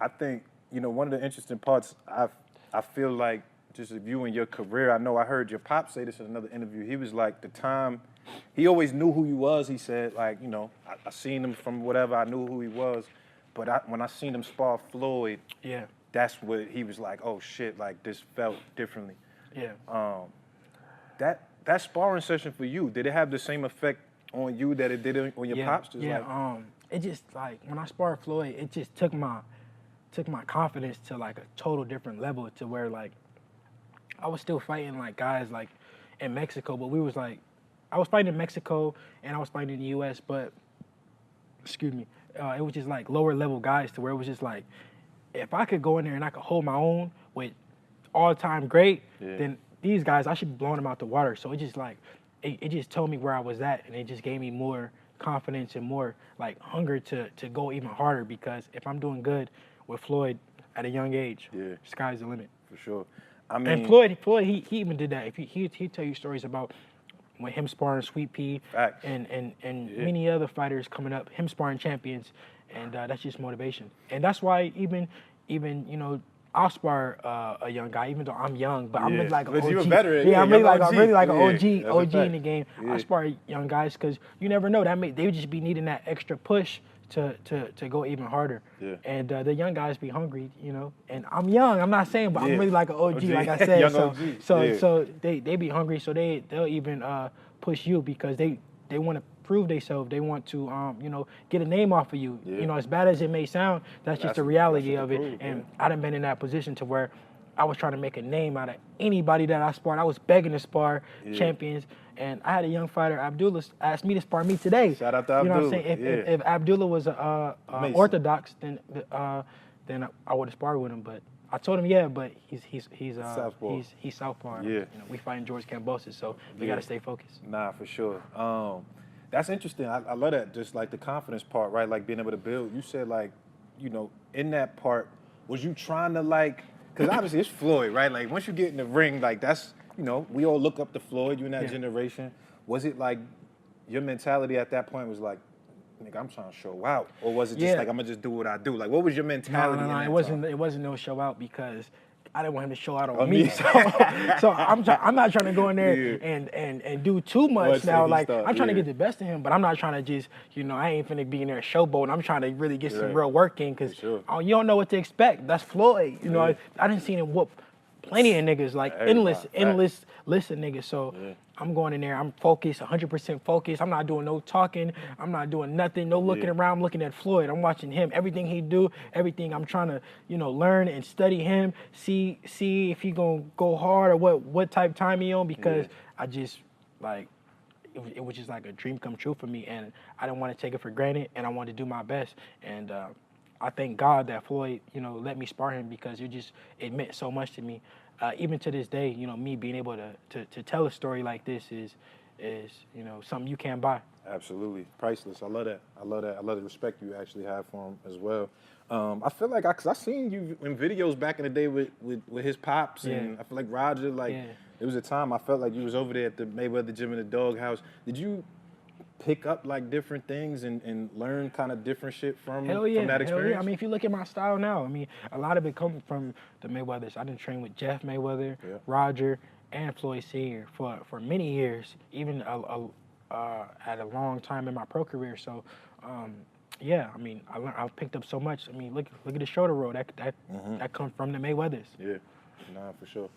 I think, you know, one of the interesting parts, I feel like just viewing your career, I know I heard your pop say this in another interview. He was like, the time, he always knew who he was. He said, like, you know, I seen him from whatever, I knew who he was. But when I seen him spar Floyd, Yeah. that's what he was like, oh shit, like this felt differently. Yeah. That sparring session for you, did it have the same effect on you that it did on your pops? Just yeah. like, It just like when I sparred Floyd, it just took my confidence to like a total different level to where like I was still fighting like guys like in Mexico, but we was like I was fighting in Mexico and I was fighting in the U.S., but excuse me, it was just like lower level guys to where it was just like if I could go in there and I could hold my own with all time great, then these guys I should be blowing them out the water. So it just like it just told me where I was at, and it just gave me more confidence and more like hunger to go even harder, because if I'm doing good with Floyd at a young age, sky's the limit. For sure. I mean, And Floyd, he even did that. If he'd tell you stories about when him sparring Sweet Pea facts. and many other fighters coming up, him sparring champions, and that's just motivation. And that's why even you know, I'll spar a young guy, even though I'm young, but I'm really like an OG. You're a veteran. Yeah, I'm really like an Yeah, OG in the game. I spar young guys because you never know, they would just be needing that extra push to go even harder. Yeah. And the young guys be hungry, you know. And I'm young, I'm not saying, but I'm Yeah. really like an OG, OG. like I said. Young so OG. so Yeah. so they be hungry, so they'll even push you because they want to prove themselves. They want to you know, get a name off of you. Yeah. You know, as bad as it may sound, that's just the reality what of they it. prove, And I done been in that position to where I was trying to make a name out of anybody that I sparred. I was begging to spar champions. And I had a young fighter, Abdullah, asked me to spar me today. Shout out to You know what I'm Abdullah, saying? If Abdullah was orthodox, then I would have sparred with him. But I told him, but he's Southpaw. He's southpaw. Yeah. You know, we fighting George Kambosos, so we got to stay focused. Nah, for sure. That's interesting. I love that. Just like the confidence part, right? Like being able to build. You said like, you know, in that part, was you trying to like, because obviously it's Floyd, right? Like once you get in the ring, like that's, you know, we all look up to Floyd, you in that generation. Was it like your mentality at that point was like, nigga, I'm trying to show out? Or was it just like, I'm going to just do what I do? Like, what was your mentality? No, in that it wasn't no show out, because I didn't want him to show out on On me. me. So I'm not trying to go in there and do too much now. Like I'm trying to get the best of him, but I'm not trying to just, you know, I ain't finna be in there showboating. I'm trying to really get some real work in, because you don't know what to expect. That's Floyd. You know, I didn't see him whoop plenty of niggas, like endless list of niggas. So I'm going in there, I'm focused, 100% focused. I'm not doing no talking. I'm not doing nothing, no looking around. I'm looking at Floyd. I'm watching him, everything he do, everything. I'm trying to, you know, learn and study him, see if he gonna go hard or what type time he on, because I just, like, it was just like a dream come true for me, and I didn't want to take it for granted, and I wanted to do my best. And I thank God that Floyd, you know, let me spar him, because it meant so much to me. Even to this day, you know, me being able to tell a story like this is you know, something you can't buy. Absolutely. Priceless. I love that. I love the respect you actually have for him as well. I feel like, because I seen you in videos back in the day with his pops, and I feel like Roger, like, there was a time I felt like you was over there at the Mayweather gym in the doghouse. Did you pick up like different things and learn kind of different shit from that experience? Hell yeah. I mean, if you look at my style now, I mean, a lot of it comes from the Mayweathers. I didn't train with Jeff Mayweather, Roger, and Floyd Sr. for many years, even at a long time in my pro career. So, I mean, I picked up so much. I mean, look at the shoulder roll. That comes from the Mayweathers. Yeah, nah, for sure.